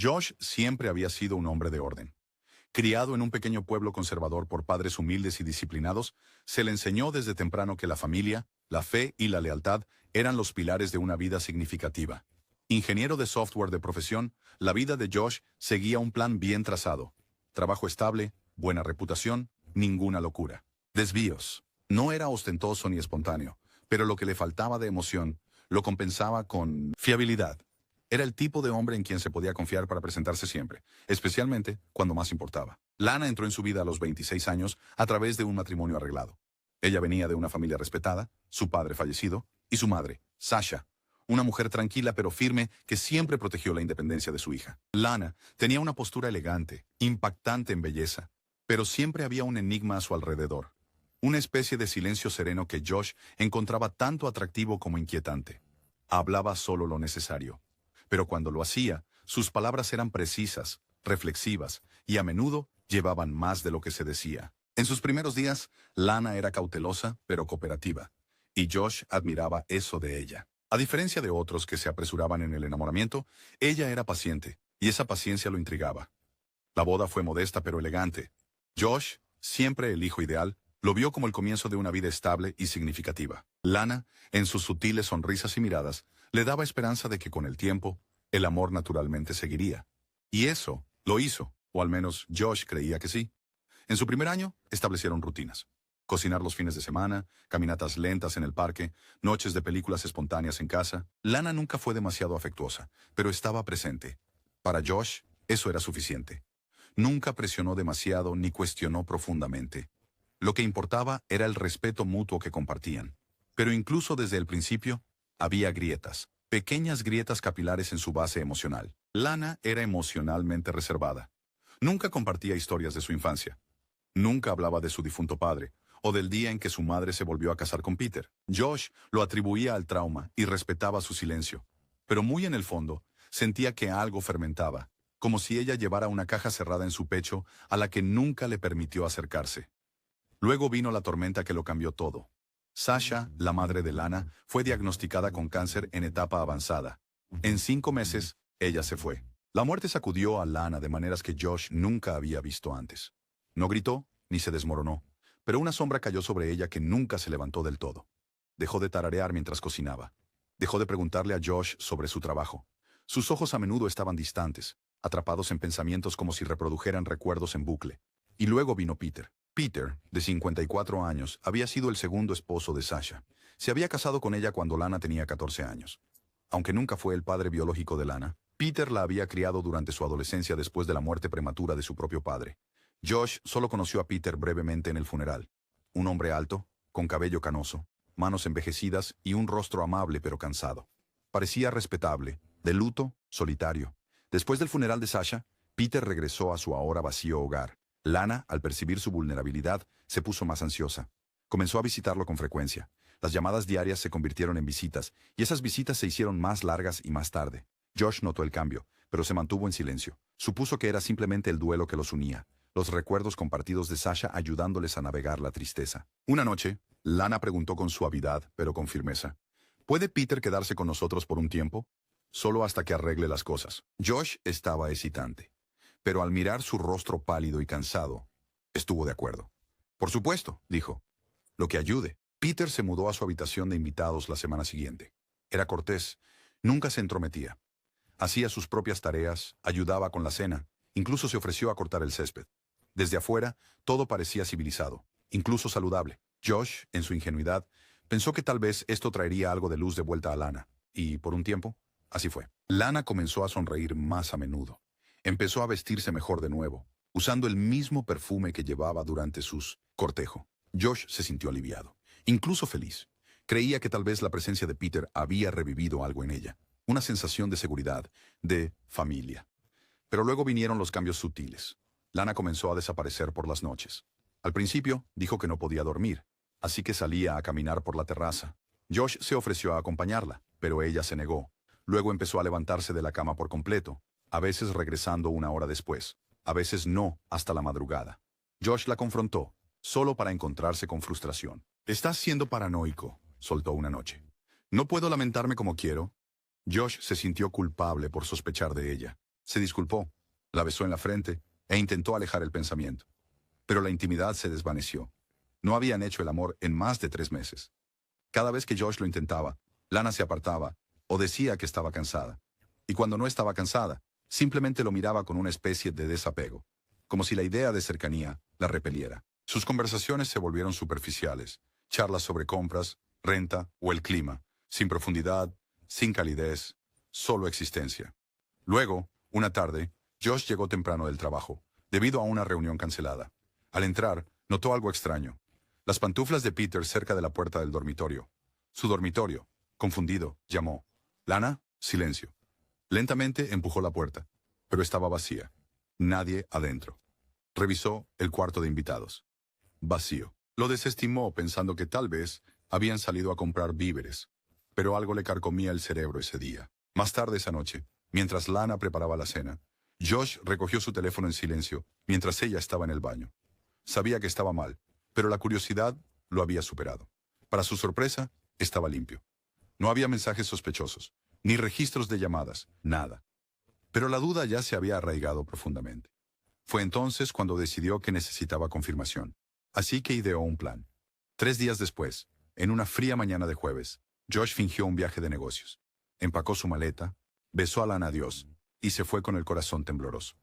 Josh siempre había sido un hombre de orden. Criado en un pequeño pueblo conservador por padres humildes y disciplinados, se le enseñó desde temprano que la familia, la fe y la lealtad eran los pilares de una vida significativa. Ingeniero de software de profesión, la vida de Josh seguía un plan bien trazado. Trabajo estable, buena reputación, ninguna locura. Desvíos. No era ostentoso ni espontáneo, pero lo que le faltaba de emoción lo compensaba con fiabilidad. Era el tipo de hombre en quien se podía confiar para presentarse siempre, especialmente cuando más importaba. Lana entró en su vida a los 26 años a través de un matrimonio arreglado. Ella venía de una familia respetada, su padre fallecido, y su madre, Sasha, una mujer tranquila pero firme que siempre protegió la independencia de su hija. Lana tenía una postura elegante, impactante en belleza, pero siempre había un enigma a su alrededor. Una especie de silencio sereno que Josh encontraba tanto atractivo como inquietante. Hablaba solo lo necesario. Pero cuando lo hacía, sus palabras eran precisas, reflexivas, y a menudo llevaban más de lo que se decía. En sus primeros días, Lana era cautelosa, pero cooperativa, y Josh admiraba eso de ella. A diferencia de otros que se apresuraban en el enamoramiento, ella era paciente, y esa paciencia lo intrigaba. La boda fue modesta pero elegante. Josh, siempre el hijo ideal, lo vio como el comienzo de una vida estable y significativa. Lana, en sus sutiles sonrisas y miradas, le daba esperanza de que con el tiempo, el amor naturalmente seguiría. Y eso lo hizo, o al menos Josh creía que sí. En su primer año, establecieron rutinas. Cocinar los fines de semana, caminatas lentas en el parque, noches de películas espontáneas en casa. Lana nunca fue demasiado afectuosa, pero estaba presente. Para Josh, eso era suficiente. Nunca presionó demasiado ni cuestionó profundamente. Lo que importaba era el respeto mutuo que compartían. Pero incluso desde el principio, había grietas, pequeñas grietas capilares en su base emocional. Lana era emocionalmente reservada. Nunca compartía historias de su infancia. Nunca hablaba de su difunto padre, o del día en que su madre se volvió a casar con Peter. Josh lo atribuía al trauma y respetaba su silencio. Pero muy en el fondo, sentía que algo fermentaba, como si ella llevara una caja cerrada en su pecho a la que nunca le permitió acercarse. Luego vino la tormenta que lo cambió todo. Sasha, la madre de Lana, fue diagnosticada con cáncer en etapa avanzada. En 5 meses, ella se fue. La muerte sacudió a Lana de maneras que Josh nunca había visto antes. No gritó, ni se desmoronó, pero una sombra cayó sobre ella que nunca se levantó del todo. Dejó de tararear mientras cocinaba. Dejó de preguntarle a Josh sobre su trabajo. Sus ojos a menudo estaban distantes, atrapados en pensamientos como si reprodujeran recuerdos en bucle. Y luego vino Peter. Peter, de 54 años, había sido el segundo esposo de Sasha. Se había casado con ella cuando Lana tenía 14 años. Aunque nunca fue el padre biológico de Lana, Peter la había criado durante su adolescencia después de la muerte prematura de su propio padre. Josh solo conoció a Peter brevemente en el funeral. Un hombre alto, con cabello canoso, manos envejecidas y un rostro amable pero cansado. Parecía respetable, de luto, solitario. Después del funeral de Sasha, Peter regresó a su ahora vacío hogar. Lana, al percibir su vulnerabilidad, se puso más ansiosa. Comenzó a visitarlo con frecuencia. Las llamadas diarias se convirtieron en visitas, y esas visitas se hicieron más largas y más tarde. Josh notó el cambio, pero se mantuvo en silencio. Supuso que era simplemente el duelo que los unía, los recuerdos compartidos de Sasha ayudándoles a navegar la tristeza. Una noche, Lana preguntó con suavidad, pero con firmeza: ¿puede Peter quedarse con nosotros por un tiempo? Solo hasta que arregle las cosas. Josh estaba hesitante, pero al mirar su rostro pálido y cansado, estuvo de acuerdo. Por supuesto, dijo. Lo que ayude. Peter se mudó a su habitación de invitados la semana siguiente. Era cortés, nunca se entrometía. Hacía sus propias tareas, ayudaba con la cena, incluso se ofreció a cortar el césped. Desde afuera, todo parecía civilizado, incluso saludable. Josh, en su ingenuidad, pensó que tal vez esto traería algo de luz de vuelta a Lana, y por un tiempo, así fue. Lana comenzó a sonreír más a menudo. Empezó a vestirse mejor de nuevo, usando el mismo perfume que llevaba durante sus cortejo. Josh se sintió aliviado, incluso feliz. Creía que tal vez la presencia de Peter había revivido algo en ella, una sensación de seguridad, de familia. Pero luego vinieron los cambios sutiles. Lana comenzó a desaparecer por las noches. Al principio, dijo que no podía dormir, así que salía a caminar por la terraza. Josh se ofreció a acompañarla, pero ella se negó. Luego empezó a levantarse de la cama por completo, a veces regresando 1 hora después, a veces no, hasta la madrugada. Josh la confrontó, solo para encontrarse con frustración. «Estás siendo paranoico», soltó una noche. «No puedo lamentarme como quiero». Josh se sintió culpable por sospechar de ella. Se disculpó, la besó en la frente e intentó alejar el pensamiento. Pero la intimidad se desvaneció. No habían hecho el amor en más de 3 meses. Cada vez que Josh lo intentaba, Lana se apartaba o decía que estaba cansada. Y cuando no estaba cansada, simplemente lo miraba con una especie de desapego, como si la idea de cercanía la repeliera. Sus conversaciones se volvieron superficiales, charlas sobre compras, renta o el clima, sin profundidad, sin calidez, solo existencia. Luego, una tarde, Josh llegó temprano del trabajo, debido a una reunión cancelada. Al entrar, notó algo extraño. Las pantuflas de Peter cerca de la puerta del dormitorio. Su dormitorio. Confundido, llamó. «Lana, silencio». Lentamente empujó la puerta, pero estaba vacía. Nadie adentro. Revisó el cuarto de invitados. Vacío. Lo desestimó pensando que tal vez habían salido a comprar víveres, pero algo le carcomía el cerebro ese día. Más tarde esa noche, mientras Lana preparaba la cena, Josh recogió su teléfono en silencio mientras ella estaba en el baño. Sabía que estaba mal, pero la curiosidad lo había superado. Para su sorpresa, estaba limpio. No había mensajes sospechosos, ni registros de llamadas, nada. Pero la duda ya se había arraigado profundamente. Fue entonces cuando decidió que necesitaba confirmación. Así que ideó un plan. 3 días después, en una fría mañana de jueves, Josh fingió un viaje de negocios. Empacó su maleta, besó a Lana adiós y se fue con el corazón tembloroso.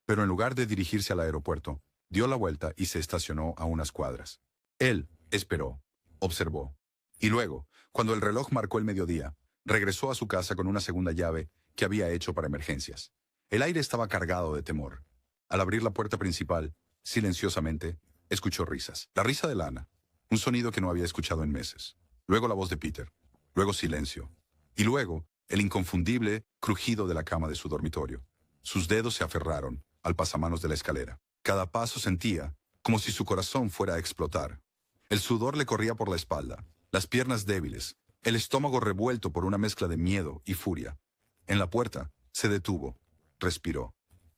Pero en lugar de dirigirse al aeropuerto, dio la vuelta y se estacionó a unas cuadras. Él esperó, observó. Y luego, cuando el reloj marcó el mediodía, regresó a su casa con una segunda llave que había hecho para emergencias. El aire estaba cargado de temor. Al abrir la puerta principal, silenciosamente, escuchó risas. La risa de Lana, un sonido que no había escuchado en meses. Luego la voz de Peter. Luego silencio. Y luego, el inconfundible crujido de la cama de su dormitorio. Sus dedos se aferraron al pasamanos de la escalera. Cada paso sentía como si su corazón fuera a explotar. El sudor le corría por la espalda, las piernas débiles, el estómago revuelto por una mezcla de miedo y furia. En la puerta, se detuvo, respiró.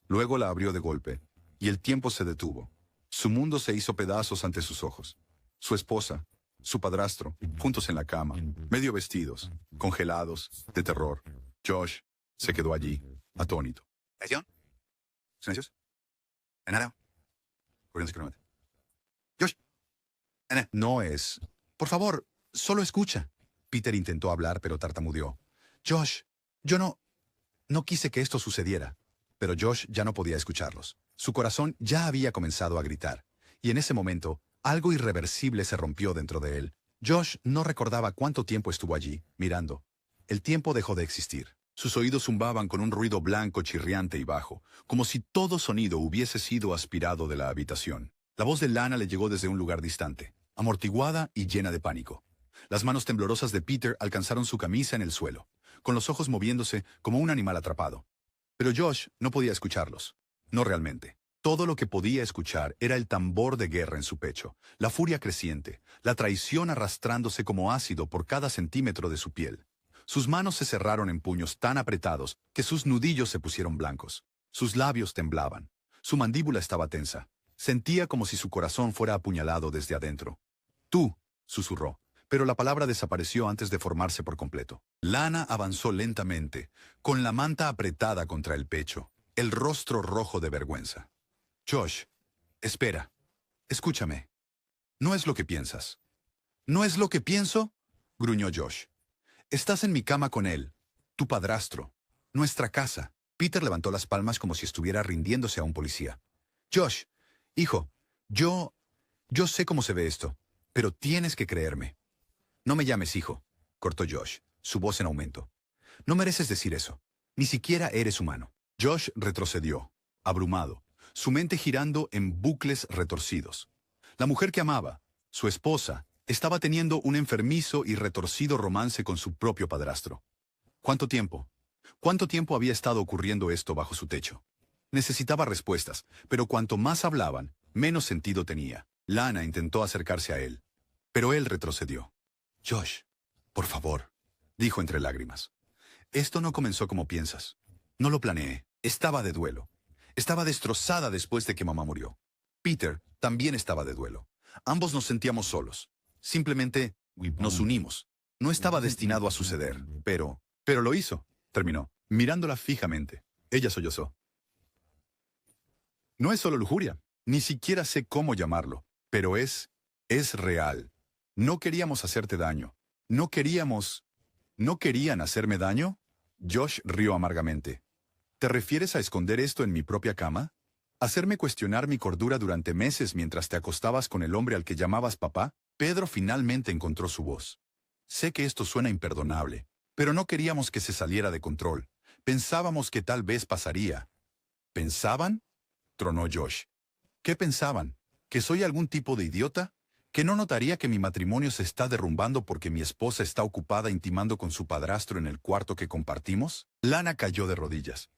Luego la abrió de golpe, y el tiempo se detuvo. Su mundo se hizo pedazos ante sus ojos. Su esposa, su padrastro, juntos en la cama, medio vestidos, congelados, de terror. Josh se quedó allí, atónito. ¿Acción? ¿Silencios? ¿Nada? Josh. No es. Por favor, solo escucha. Peter intentó hablar, pero tartamudeó. Josh, yo no quise que esto sucediera. Pero Josh ya no podía escucharlos. Su corazón ya había comenzado a gritar. Y en ese momento, algo irreversible se rompió dentro de él. Josh no recordaba cuánto tiempo estuvo allí, mirando. El tiempo dejó de existir. Sus oídos zumbaban con un ruido blanco, chirriante y bajo, como si todo sonido hubiese sido aspirado de la habitación. La voz de Lana le llegó desde un lugar distante, amortiguada y llena de pánico. Las manos temblorosas de Peter alcanzaron su camisa en el suelo, con los ojos moviéndose como un animal atrapado. Pero Josh no podía escucharlos. No realmente. Todo lo que podía escuchar era el tambor de guerra en su pecho, la furia creciente, la traición arrastrándose como ácido por cada centímetro de su piel. Sus manos se cerraron en puños tan apretados que sus nudillos se pusieron blancos. Sus labios temblaban. Su mandíbula estaba tensa. Sentía como si su corazón fuera apuñalado desde adentro. «Tú», susurró, pero la palabra desapareció antes de formarse por completo. Lana avanzó lentamente, con la manta apretada contra el pecho, el rostro rojo de vergüenza. «Josh, espera. Escúchame. No es lo que piensas». «¿No es lo que pienso?», gruñó Josh. «Estás en mi cama con él, tu padrastro, nuestra casa». Peter levantó las palmas como si estuviera rindiéndose a un policía. «Josh, hijo, yo sé cómo se ve esto, pero tienes que creerme». «No me llames hijo», cortó Josh, su voz en aumento. «No mereces decir eso. Ni siquiera eres humano». Josh retrocedió, abrumado, su mente girando en bucles retorcidos. La mujer que amaba, su esposa, estaba teniendo un enfermizo y retorcido romance con su propio padrastro. ¿Cuánto tiempo? ¿Cuánto tiempo había estado ocurriendo esto bajo su techo? Necesitaba respuestas, pero cuanto más hablaban, menos sentido tenía. Lana intentó acercarse a él, pero él retrocedió. «Josh, por favor», dijo entre lágrimas. «Esto no comenzó como piensas. No lo planeé. Estaba de duelo. Estaba destrozada después de que mamá murió. Peter también estaba de duelo. Ambos nos sentíamos solos. Simplemente nos unimos. No estaba destinado a suceder, pero lo hizo», terminó, mirándola fijamente. Ella sollozó. No es solo lujuria, ni siquiera sé cómo llamarlo, pero es real. No queríamos hacerte daño. ¿No querían hacerme daño? Josh rió amargamente. ¿Te refieres a esconder esto en mi propia cama? ¿Hacerme cuestionar mi cordura durante meses mientras te acostabas con el hombre al que llamabas papá? Pedro finalmente encontró su voz. Sé que esto suena imperdonable, pero no queríamos que se saliera de control. Pensábamos que tal vez pasaría. ¿Pensaban? Tronó Josh. ¿Qué pensaban? ¿Que soy algún tipo de idiota? ¿Que no notaría que mi matrimonio se está derrumbando porque mi esposa está ocupada intimando con su padrastro en el cuarto que compartimos? Lana cayó de rodillas.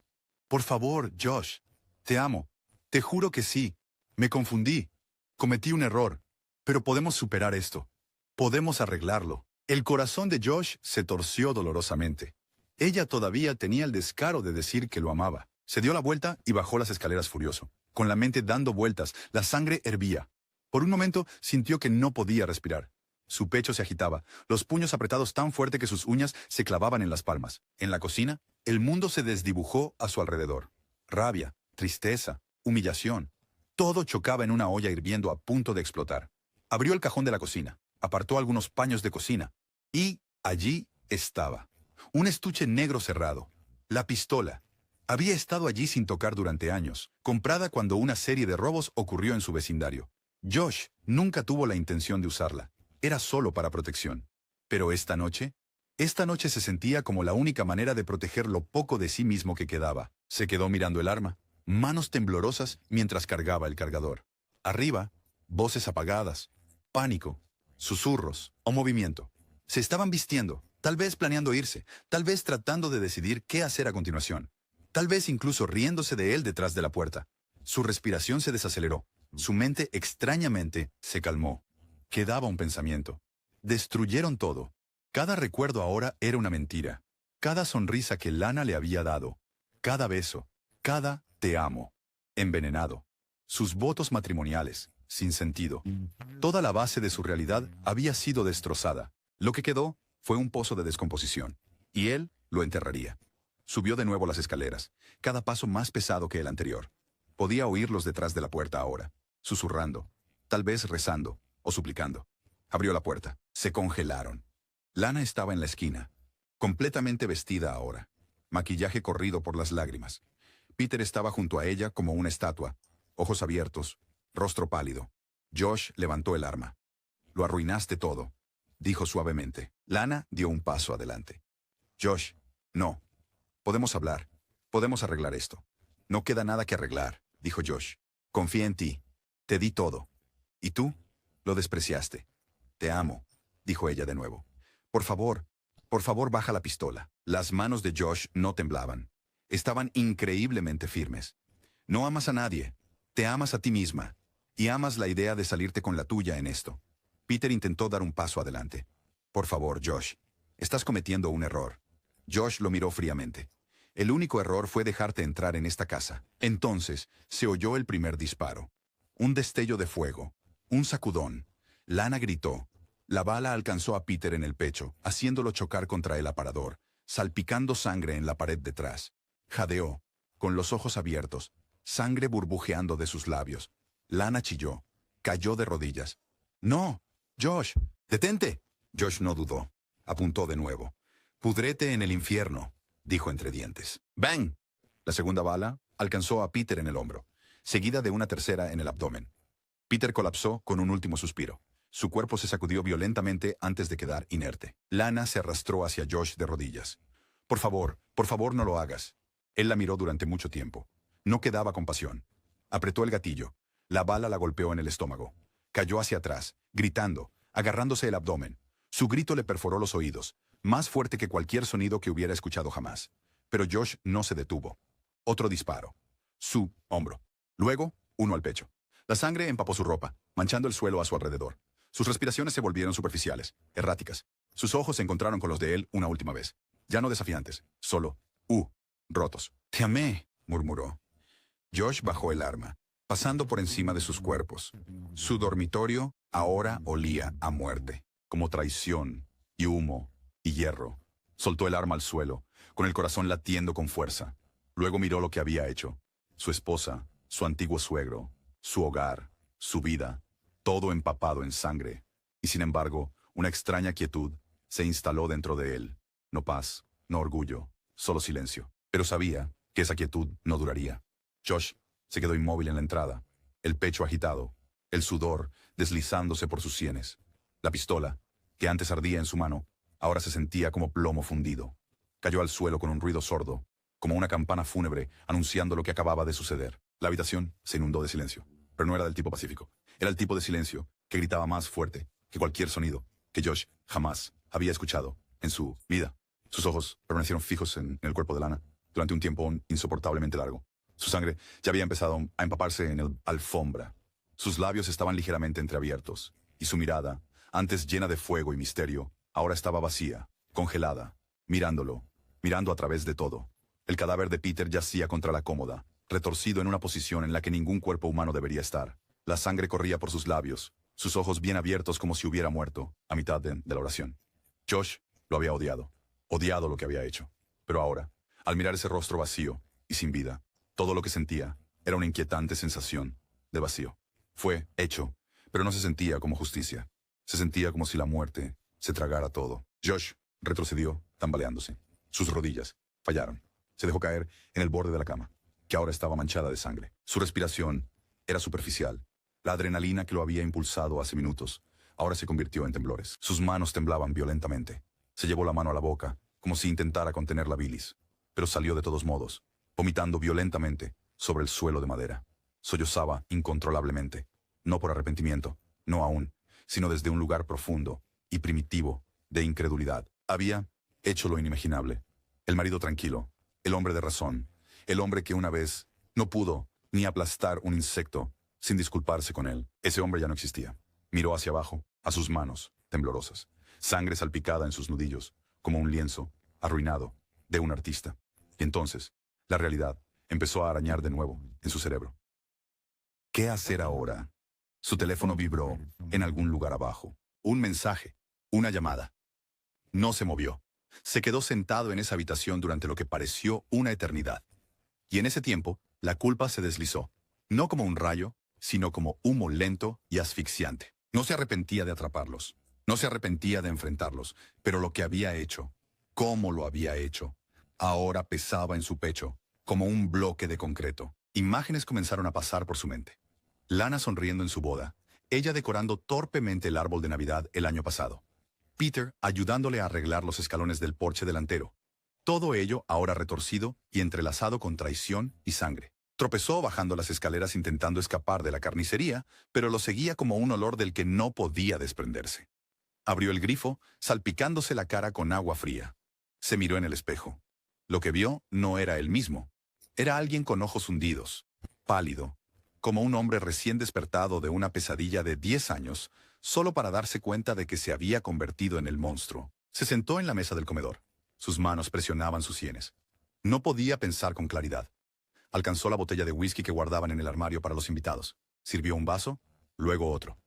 Por favor, Josh. Te amo. Te juro que sí. Me confundí. Cometí un error. Pero podemos superar esto. Podemos arreglarlo. El corazón de Josh se torció dolorosamente. Ella todavía tenía el descaro de decir que lo amaba. Se dio la vuelta y bajó las escaleras furioso. Con la mente dando vueltas, la sangre hervía. Por un momento sintió que no podía respirar. Su pecho se agitaba, los puños apretados tan fuerte que sus uñas se clavaban en las palmas. En la cocina, el mundo se desdibujó a su alrededor. Rabia, tristeza, humillación. Todo chocaba en una olla hirviendo a punto de explotar. Abrió el cajón de la cocina, apartó algunos paños de cocina. Y allí estaba. Un estuche negro cerrado. La pistola. Había estado allí sin tocar durante años, comprada cuando una serie de robos ocurrió en su vecindario. Josh nunca tuvo la intención de usarla. Era solo para protección. Pero esta noche se sentía como la única manera de proteger lo poco de sí mismo que quedaba. Se quedó mirando el arma, manos temblorosas mientras cargaba el cargador. Arriba, voces apagadas, pánico, susurros o movimiento. Se estaban vistiendo, tal vez planeando irse, tal vez tratando de decidir qué hacer a continuación. Tal vez incluso riéndose de él detrás de la puerta. Su respiración se desaceleró. Su mente extrañamente se calmó. Quedaba un pensamiento. Destruyeron todo. Cada recuerdo ahora era una mentira. Cada sonrisa que Lana le había dado. Cada beso. Cada te amo. Envenenado. Sus votos matrimoniales. Sin sentido. Toda la base de su realidad había sido destrozada. Lo que quedó fue un pozo de descomposición. Y él lo enterraría. Subió de nuevo las escaleras, cada paso más pesado que el anterior. Podía oírlos detrás de la puerta ahora, susurrando, tal vez rezando o suplicando. Abrió la puerta. Se congelaron. Lana estaba en la esquina, completamente vestida ahora, maquillaje corrido por las lágrimas. Peter estaba junto a ella como una estatua, ojos abiertos, rostro pálido. Josh levantó el arma. Lo arruinaste todo, dijo suavemente. Lana dio un paso adelante. Josh, no. Podemos hablar. Podemos arreglar esto. No queda nada que arreglar, dijo Josh. Confía en ti. Te di todo. ¿Y tú? Lo despreciaste. Te amo, dijo ella de nuevo. Por favor, baja la pistola. Las manos de Josh no temblaban. Estaban increíblemente firmes. No amas a nadie. Te amas a ti misma. Y amas la idea de salirte con la tuya en esto. Peter intentó dar un paso adelante. Por favor, Josh. Estás cometiendo un error. Josh lo miró fríamente. El único error fue dejarte entrar en esta casa. Entonces, se oyó el primer disparo. Un destello de fuego. Un sacudón. Lana gritó. La bala alcanzó a Peter en el pecho, haciéndolo chocar contra el aparador, salpicando sangre en la pared detrás. Jadeó, con los ojos abiertos, sangre burbujeando de sus labios. Lana chilló. Cayó de rodillas. ¡No! ¡Josh! ¡Detente! Josh no dudó. Apuntó de nuevo. «Pudrete en el infierno», dijo entre dientes. ¡Bang! La segunda bala alcanzó a Peter en el hombro, seguida de una tercera en el abdomen. Peter colapsó con un último suspiro. Su cuerpo se sacudió violentamente antes de quedar inerte. Lana se arrastró hacia Josh de rodillas. Por favor no lo hagas». Él la miró durante mucho tiempo. No quedaba compasión. Apretó el gatillo. La bala la golpeó en el estómago. Cayó hacia atrás, gritando, agarrándose el abdomen. Su grito le perforó los oídos, más fuerte que cualquier sonido que hubiera escuchado jamás. Pero Josh no se detuvo. Otro disparo. Su hombro. Luego, uno al pecho. La sangre empapó su ropa, manchando el suelo a su alrededor. Sus respiraciones se volvieron superficiales, erráticas. Sus ojos se encontraron con los de él una última vez. Ya no desafiantes, solo, rotos. «Te amé», murmuró. Josh bajó el arma, pasando por encima de sus cuerpos. Su dormitorio ahora olía a muerte, como traición, y humo, y hierro. Soltó el arma al suelo, con el corazón latiendo con fuerza. Luego miró lo que había hecho. Su esposa, su antiguo suegro, su hogar, su vida, todo empapado en sangre. Y sin embargo, una extraña quietud se instaló dentro de él. No paz, no orgullo, solo silencio. Pero sabía que esa quietud no duraría. Josh se quedó inmóvil en la entrada, el pecho agitado, el sudor deslizándose por sus sienes. La pistola, que antes ardía en su mano, ahora se sentía como plomo fundido. Cayó al suelo con un ruido sordo, como una campana fúnebre anunciando lo que acababa de suceder. La habitación se inundó de silencio, pero no era del tipo pacífico. Era el tipo de silencio que gritaba más fuerte que cualquier sonido que Josh jamás había escuchado en su vida. Sus ojos permanecieron fijos en el cuerpo de Lana durante un tiempo insoportablemente largo. Su sangre ya había empezado a empaparse en el alfombra. Sus labios estaban ligeramente entreabiertos, y su mirada, antes llena de fuego y misterio, ahora estaba vacía, congelada, mirándolo, mirando a través de todo. El cadáver de Peter yacía contra la cómoda, retorcido en una posición en la que ningún cuerpo humano debería estar. La sangre corría por sus labios, sus ojos bien abiertos como si hubiera muerto, a mitad de la oración. Josh lo había odiado lo que había hecho. Pero ahora, al mirar ese rostro vacío y sin vida, todo lo que sentía era una inquietante sensación de vacío. Fue hecho, pero no se sentía como justicia. Se sentía como si la muerte se tragara todo. Josh retrocedió, tambaleándose. Sus rodillas fallaron. Se dejó caer en el borde de la cama, que ahora estaba manchada de sangre. Su respiración era superficial. La adrenalina que lo había impulsado hace minutos ahora se convirtió en temblores. Sus manos temblaban violentamente. Se llevó la mano a la boca, como si intentara contener la bilis, pero salió de todos modos, vomitando violentamente sobre el suelo de madera. Sollozaba incontrolablemente, no por arrepentimiento, no aún, sino desde un lugar profundo y primitivo de incredulidad. Había hecho lo inimaginable. El marido tranquilo, el hombre de razón, el hombre que una vez no pudo ni aplastar un insecto sin disculparse con él. Ese hombre ya no existía. Miró hacia abajo, a sus manos, temblorosas, sangre salpicada en sus nudillos, como un lienzo, arruinado, de un artista. Y entonces, la realidad empezó a arañar de nuevo en su cerebro. ¿Qué hacer ahora? Su teléfono vibró en algún lugar abajo. Un mensaje, una llamada. No se movió. Se quedó sentado en esa habitación durante lo que pareció una eternidad. Y en ese tiempo, la culpa se deslizó, no como un rayo, sino como humo lento y asfixiante. No se arrepentía de atraparlos, no se arrepentía de enfrentarlos, pero lo que había hecho, cómo lo había hecho, ahora pesaba en su pecho, como un bloque de concreto. Imágenes comenzaron a pasar por su mente. Lana sonriendo en su boda, ella decorando torpemente el árbol de Navidad el año pasado. Peter ayudándole a arreglar los escalones del porche delantero. Todo ello ahora retorcido y entrelazado con traición y sangre. Tropezó bajando las escaleras intentando escapar de la carnicería, pero lo seguía como un olor del que no podía desprenderse. Abrió el grifo, salpicándose la cara con agua fría. Se miró en el espejo. Lo que vio no era él mismo. Era alguien con ojos hundidos, pálido, como un hombre recién despertado de una pesadilla de 10 años, solo para darse cuenta de que se había convertido en el monstruo. Se sentó en la mesa del comedor. Sus manos presionaban sus sienes. No podía pensar con claridad. Alcanzó la botella de whisky que guardaban en el armario para los invitados. Sirvió un vaso, luego otro.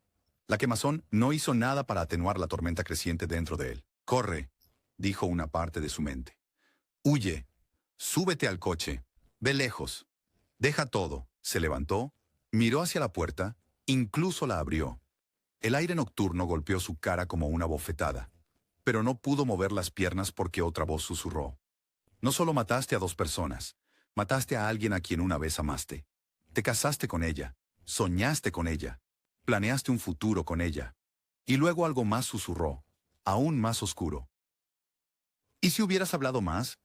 La quemazón no hizo nada para atenuar la tormenta creciente dentro de él. «Corre», dijo una parte de su mente. «Huye. Súbete al coche. Ve lejos. Deja todo». Se levantó, miró hacia la puerta, incluso la abrió. El aire nocturno golpeó su cara como una bofetada, pero no pudo mover las piernas porque otra voz susurró. «No solo mataste a 2 personas, mataste a alguien a quien una vez amaste. Te casaste con ella, soñaste con ella, planeaste un futuro con ella». Y luego algo más susurró, aún más oscuro. «¿Y si hubieras hablado más?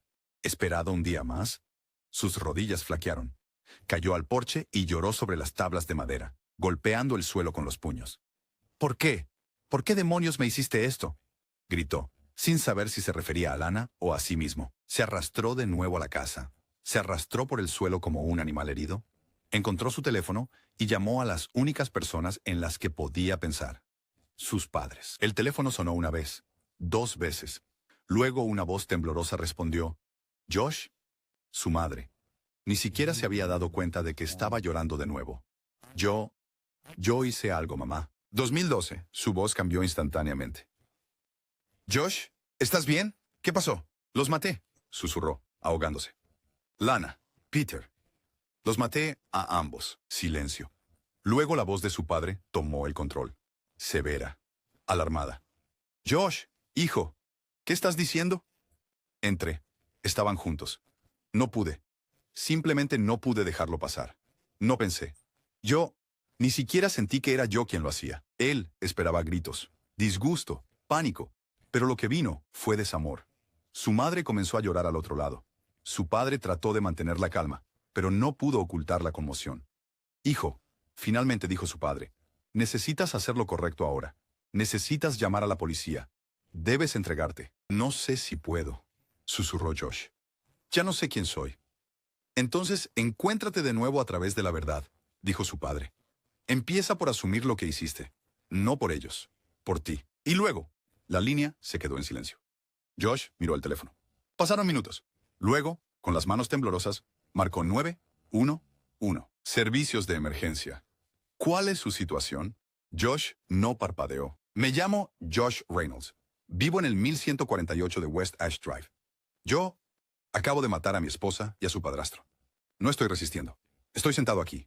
¿Esperado un día más?» Sus rodillas flaquearon. Cayó al porche y lloró sobre las tablas de madera, golpeando el suelo con los puños. «¿Por qué? ¿Por qué demonios me hiciste esto?», gritó, sin saber si se refería a Lana o a sí mismo. Se arrastró de nuevo a la casa. Se arrastró por el suelo como un animal herido. Encontró su teléfono y llamó a las únicas personas en las que podía pensar. Sus padres. El teléfono sonó una vez, 2 veces. Luego una voz temblorosa respondió. «¿Josh?». Su madre. Ni siquiera se había dado cuenta de que estaba llorando de nuevo. Yo hice algo, mamá». 2012. Su voz cambió instantáneamente. «Josh, ¿estás bien? ¿Qué pasó?». «Los maté», susurró, ahogándose. «Lana». Peter. Los maté a ambos. Silencio. Luego la voz de su padre tomó el control. Severa. Alarmada. Josh, hijo, ¿qué estás diciendo? Entré. Estaban juntos. No pude. Simplemente no pude dejarlo pasar. No pensé. Yo ni siquiera sentí que era yo quien lo hacía. Él esperaba gritos, disgusto, pánico. Pero lo que vino fue desamor. Su madre comenzó a llorar al otro lado. Su padre trató de mantener la calma, pero no pudo ocultar la conmoción. Hijo, finalmente dijo su padre, necesitas hacer lo correcto ahora. Necesitas llamar a la policía. Debes entregarte. No sé si puedo, susurró Josh. Ya no sé quién soy. Entonces, encuéntrate de nuevo a través de la verdad, dijo su padre. Empieza por asumir lo que hiciste. No por ellos, por ti. Y luego, la línea se quedó en silencio. Josh miró el teléfono. Pasaron minutos. Luego, con las manos temblorosas, marcó 911. Servicios de emergencia. ¿Cuál es su situación? Josh no parpadeó. Me llamo Josh Reynolds. Vivo en el 1148 de West Ash Drive. Yo acabo de matar a mi esposa y a su padrastro. No estoy resistiendo. Estoy sentado aquí.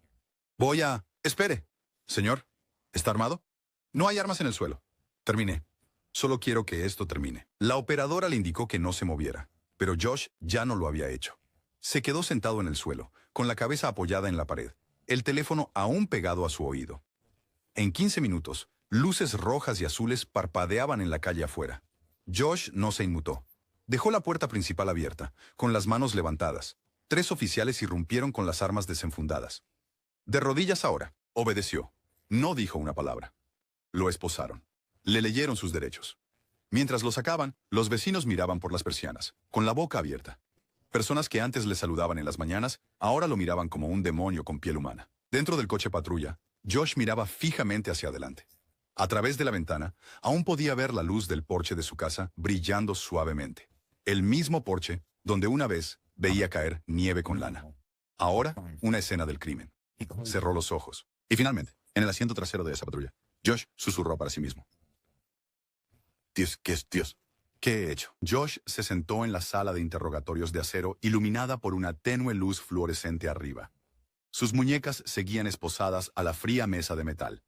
Voy a... Espere. Señor, ¿está armado? No hay armas en el suelo. Terminé. Solo quiero que esto termine. La operadora le indicó que no se moviera, pero Josh ya no lo había hecho. Se quedó sentado en el suelo, con la cabeza apoyada en la pared, el teléfono aún pegado a su oído. En 15 minutos, luces rojas y azules parpadeaban en la calle afuera. Josh no se inmutó. Dejó la puerta principal abierta, con las manos levantadas. 3 oficiales irrumpieron con las armas desenfundadas. De rodillas ahora, obedeció. No dijo una palabra. Lo esposaron. Le leyeron sus derechos. Mientras lo sacaban, los vecinos miraban por las persianas, con la boca abierta. Personas que antes le saludaban en las mañanas, ahora lo miraban como un demonio con piel humana. Dentro del coche patrulla, Josh miraba fijamente hacia adelante. A través de la ventana, aún podía ver la luz del porche de su casa brillando suavemente. El mismo porche donde una vez veía caer nieve con lana. Ahora, una escena del crimen. Cerró los ojos. Y finalmente, en el asiento trasero de esa patrulla, Josh susurró para sí mismo. Dios, ¿qué es Dios? ¿Qué he hecho? Josh se sentó en la sala de interrogatorios de acero iluminada por una tenue luz fluorescente arriba. Sus muñecas seguían esposadas a la fría mesa de metal.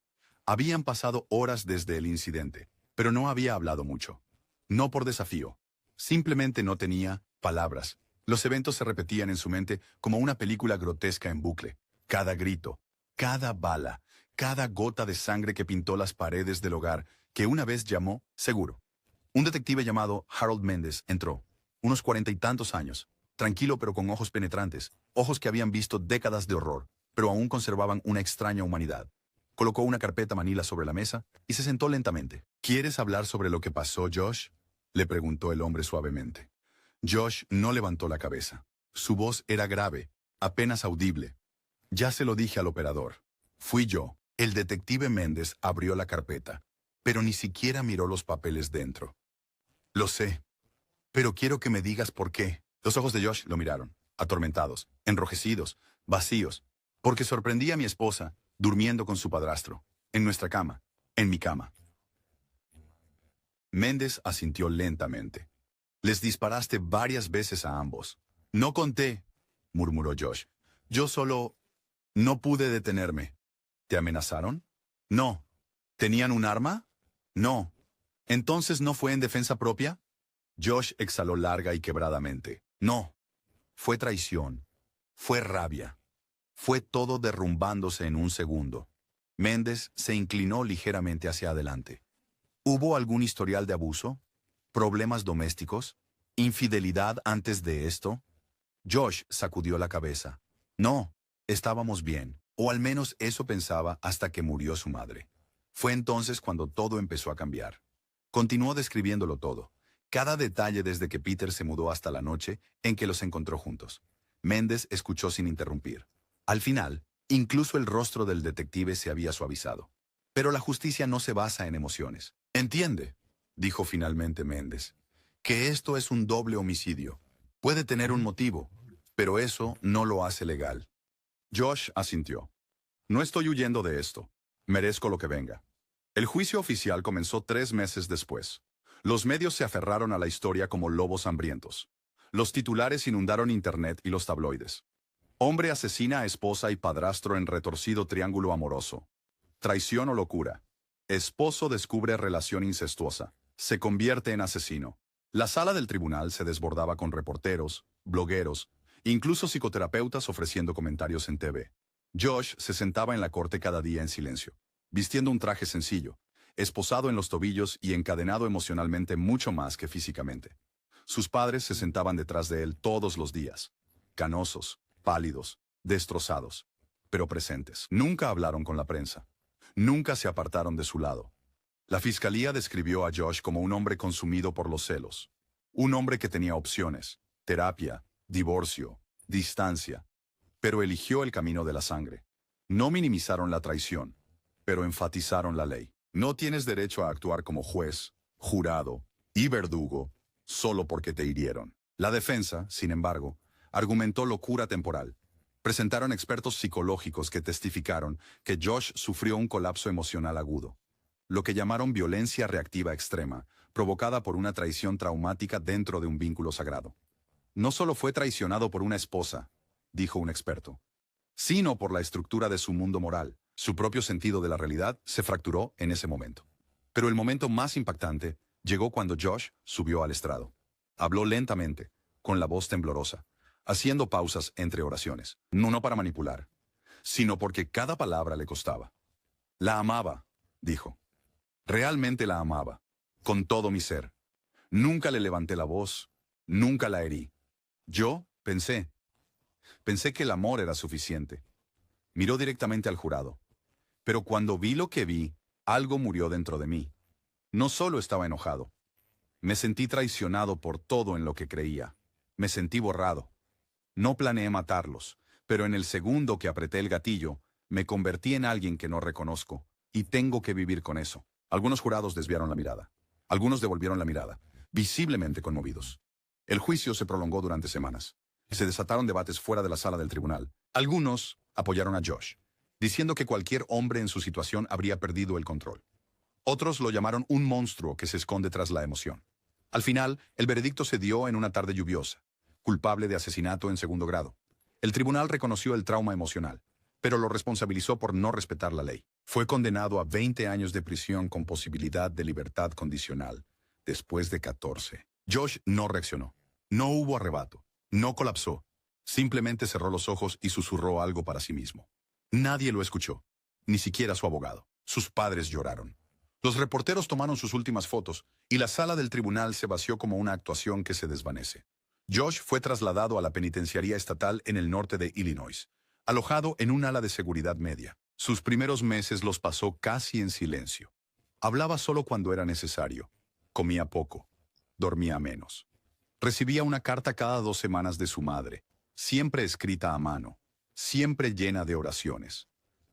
Habían pasado horas desde el incidente, pero no había hablado mucho. No por desafío. Simplemente no tenía palabras. Los eventos se repetían en su mente como una película grotesca en bucle. Cada grito, cada bala, cada gota de sangre que pintó las paredes del hogar, que una vez llamó seguro. Un detective llamado Harold Mendes entró, unos 40 y tantos años, tranquilo pero con ojos penetrantes, ojos que habían visto décadas de horror, pero aún conservaban una extraña humanidad. Colocó una carpeta manila sobre la mesa y se sentó lentamente. ¿Quieres hablar sobre lo que pasó, Josh?, le preguntó el hombre suavemente. Josh no levantó la cabeza. Su voz era grave, apenas audible. Ya se lo dije al operador. Fui yo. El detective Mendes abrió la carpeta, pero ni siquiera miró los papeles dentro. Lo sé, pero quiero que me digas por qué. Los ojos de Josh lo miraron, atormentados, enrojecidos, vacíos, porque sorprendí a mi esposa durmiendo con su padrastro, en nuestra cama, en mi cama. Mendes asintió lentamente. Les disparaste varias veces a ambos. No conté, murmuró Josh. Yo solo... no pude detenerme. ¿Te amenazaron? No. ¿Tenían un arma? No. ¿Entonces no fue en defensa propia? Josh exhaló larga y quebradamente. No. Fue traición. Fue rabia. Fue todo derrumbándose en un segundo. Mendes se inclinó ligeramente hacia adelante. ¿Hubo algún historial de abuso? ¿Problemas domésticos? ¿Infidelidad antes de esto? Josh sacudió la cabeza. No, estábamos bien. O al menos eso pensaba hasta que murió su madre. Fue entonces cuando todo empezó a cambiar. Continuó describiéndolo todo. Cada detalle desde que Peter se mudó hasta la noche en que los encontró juntos. Mendes escuchó sin interrumpir. Al final, incluso el rostro del detective se había suavizado. Pero la justicia no se basa en emociones. Entiende, dijo finalmente Mendes, que esto es un doble homicidio. Puede tener un motivo, pero eso no lo hace legal. Josh asintió. No estoy huyendo de esto. Merezco lo que venga. El juicio oficial comenzó 3 meses después. Los medios se aferraron a la historia como lobos hambrientos. Los titulares inundaron Internet y los tabloides. Hombre asesina a esposa y padrastro en retorcido triángulo amoroso. Traición o locura. Esposo descubre relación incestuosa. Se convierte en asesino. La sala del tribunal se desbordaba con reporteros, blogueros, incluso psicoterapeutas ofreciendo comentarios en TV. Josh se sentaba en la corte cada día en silencio, vistiendo un traje sencillo, esposado en los tobillos y encadenado emocionalmente mucho más que físicamente. Sus padres se sentaban detrás de él todos los días, canosos, pálidos, destrozados, pero presentes. Nunca hablaron con la prensa. Nunca se apartaron de su lado. La fiscalía describió a Josh como un hombre consumido por los celos. Un hombre que tenía opciones, terapia, divorcio, distancia, pero eligió el camino de la sangre. No minimizaron la traición, pero enfatizaron la ley. No tienes derecho a actuar como juez, jurado y verdugo solo porque te hirieron. La defensa, sin embargo, argumentó locura temporal. Presentaron expertos psicológicos que testificaron que Josh sufrió un colapso emocional agudo, lo que llamaron violencia reactiva extrema, provocada por una traición traumática dentro de un vínculo sagrado. No solo fue traicionado por una esposa, dijo un experto, sino por la estructura de su mundo moral. Su propio sentido de la realidad se fracturó en ese momento. Pero el momento más impactante llegó cuando Josh subió al estrado. Habló lentamente, con la voz temblorosa, haciendo pausas entre oraciones. No para manipular, sino porque cada palabra le costaba. La amaba, dijo. Realmente la amaba, con todo mi ser. Nunca le levanté la voz, nunca la herí. Yo pensé que el amor era suficiente. Miró directamente al jurado. Pero cuando vi lo que vi, algo murió dentro de mí. No solo estaba enojado. Me sentí traicionado por todo en lo que creía. Me sentí borrado. No planeé matarlos, pero en el segundo que apreté el gatillo, me convertí en alguien que no reconozco, y tengo que vivir con eso. Algunos jurados desviaron la mirada. Algunos devolvieron la mirada, visiblemente conmovidos. El juicio se prolongó durante semanas. Se desataron debates fuera de la sala del tribunal. Algunos apoyaron a Josh, diciendo que cualquier hombre en su situación habría perdido el control. Otros lo llamaron un monstruo que se esconde tras la emoción. Al final, el veredicto se dio en una tarde lluviosa, culpable de asesinato en segundo grado. El tribunal reconoció el trauma emocional, pero lo responsabilizó por no respetar la ley. Fue condenado a 20 años de prisión con posibilidad de libertad condicional, después de 14. Josh no reaccionó. No hubo arrebato. No colapsó. Simplemente cerró los ojos y susurró algo para sí mismo. Nadie lo escuchó, ni siquiera su abogado. Sus padres lloraron. Los reporteros tomaron sus últimas fotos y la sala del tribunal se vació como una actuación que se desvanece. Josh fue trasladado a la penitenciaría estatal en el norte de Illinois, alojado en un ala de seguridad media. Sus primeros meses los pasó casi en silencio. Hablaba solo cuando era necesario. Comía poco. Dormía menos. Recibía una carta cada 2 semanas de su madre, siempre escrita a mano, siempre llena de oraciones.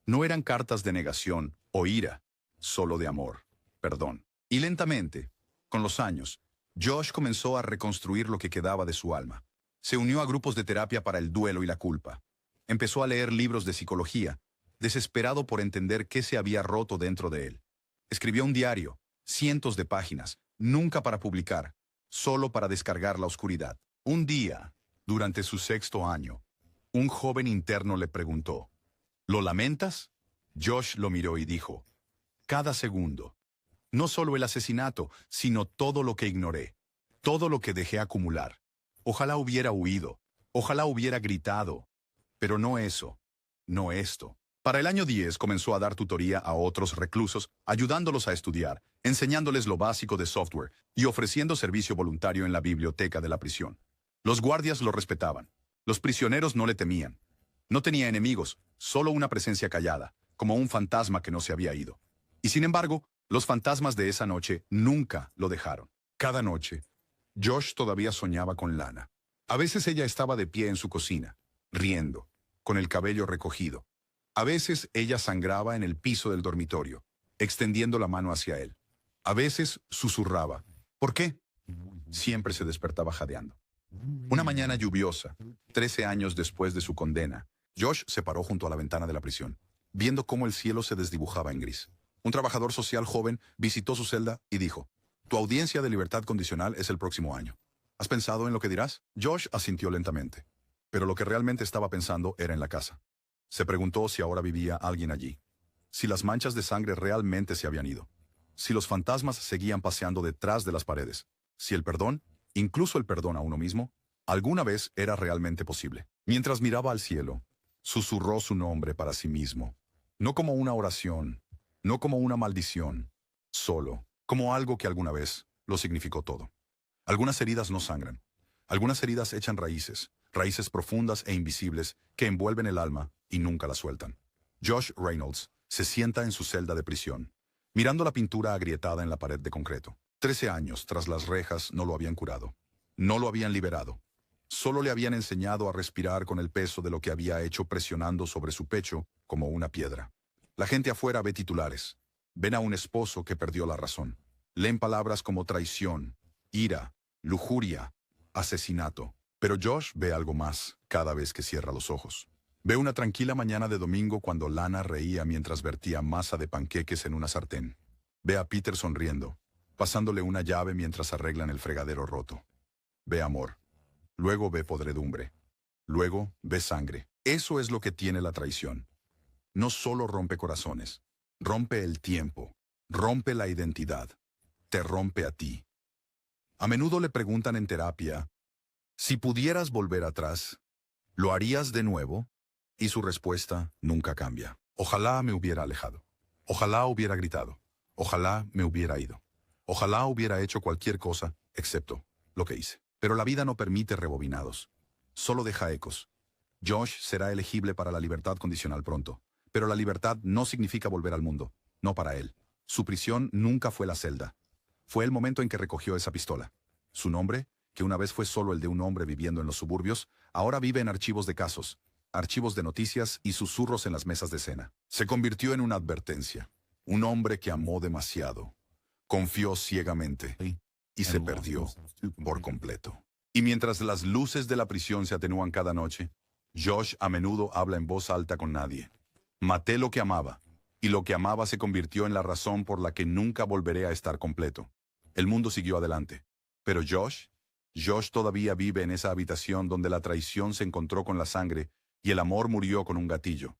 No eran cartas de negación o ira, solo de amor, perdón. Y lentamente, con los años, Josh comenzó a reconstruir lo que quedaba de su alma. Se unió a grupos de terapia para el duelo y la culpa. Empezó a leer libros de psicología, desesperado por entender qué se había roto dentro de él. Escribió un diario, cientos de páginas, nunca para publicar, solo para descargar la oscuridad. Un día, durante su 6º año, un joven interno le preguntó, ¿lo lamentas? Josh lo miró y dijo, cada segundo. No solo el asesinato, sino todo lo que ignoré, todo lo que dejé acumular. Ojalá hubiera huido, ojalá hubiera gritado, pero no eso, no esto. Para el año 10 comenzó a dar tutoría a otros reclusos, ayudándolos a estudiar, enseñándoles lo básico de software y ofreciendo servicio voluntario en la biblioteca de la prisión. Los guardias lo respetaban. Los prisioneros no le temían. No tenía enemigos, solo una presencia callada, como un fantasma que no se había ido. Y sin embargo, los fantasmas de esa noche nunca lo dejaron. Cada noche, Josh todavía soñaba con Lana. A veces ella estaba de pie en su cocina, riendo, con el cabello recogido. A veces ella sangraba en el piso del dormitorio, extendiendo la mano hacia él. A veces susurraba. ¿Por qué? Siempre se despertaba jadeando. Una mañana lluviosa, 13 años después de su condena, Josh se paró junto a la ventana de la prisión, viendo cómo el cielo se desdibujaba en gris. Un trabajador social joven visitó su celda y dijo, «Tu audiencia de libertad condicional es el próximo año. ¿Has pensado en lo que dirás?» Josh asintió lentamente. Pero lo que realmente estaba pensando era en la casa. Se preguntó si ahora vivía alguien allí. Si las manchas de sangre realmente se habían ido. Si los fantasmas seguían paseando detrás de las paredes. Si el perdón, incluso el perdón a uno mismo, alguna vez era realmente posible. Mientras miraba al cielo, susurró su nombre para sí mismo. No como una oración, no como una maldición, solo como algo que alguna vez lo significó todo. Algunas heridas no sangran. Algunas heridas echan raíces, raíces profundas e invisibles que envuelven el alma y nunca la sueltan. Josh Reynolds se sienta en su celda de prisión, mirando la pintura agrietada en la pared de concreto. 13 años tras las rejas no lo habían curado. No lo habían liberado. Solo le habían enseñado a respirar con el peso de lo que había hecho presionando sobre su pecho como una piedra. La gente afuera ve titulares. Ven a un esposo que perdió la razón. Leen palabras como traición, ira, lujuria, asesinato. Pero Josh ve algo más cada vez que cierra los ojos. Ve una tranquila mañana de domingo cuando Lana reía mientras vertía masa de panqueques en una sartén. Ve a Peter sonriendo, pasándole una llave mientras arreglan el fregadero roto. Ve amor. Luego ve podredumbre. Luego ve sangre. Eso es lo que tiene la traición. No solo rompe corazones, rompe el tiempo, rompe la identidad, te rompe a ti. A menudo le preguntan en terapia, si pudieras volver atrás, ¿lo harías de nuevo? Y su respuesta nunca cambia. Ojalá me hubiera alejado. Ojalá hubiera gritado. Ojalá me hubiera ido. Ojalá hubiera hecho cualquier cosa, excepto lo que hice. Pero la vida no permite rebobinados. Solo deja ecos. Josh será elegible para la libertad condicional pronto. Pero la libertad no significa volver al mundo. No para él. Su prisión nunca fue la celda. Fue el momento en que recogió esa pistola. Su nombre, que una vez fue solo el de un hombre viviendo en los suburbios, ahora vive en archivos de casos, archivos de noticias y susurros en las mesas de cena. Se convirtió en una advertencia. Un hombre que amó demasiado. Confió ciegamente y se perdió por completo. Y mientras las luces de la prisión se atenúan cada noche, Josh a menudo habla en voz alta con nadie. Maté lo que amaba, y lo que amaba se convirtió en la razón por la que nunca volveré a estar completo. El mundo siguió adelante. Pero Josh todavía vive en esa habitación donde la traición se encontró con la sangre y el amor murió con un gatillo.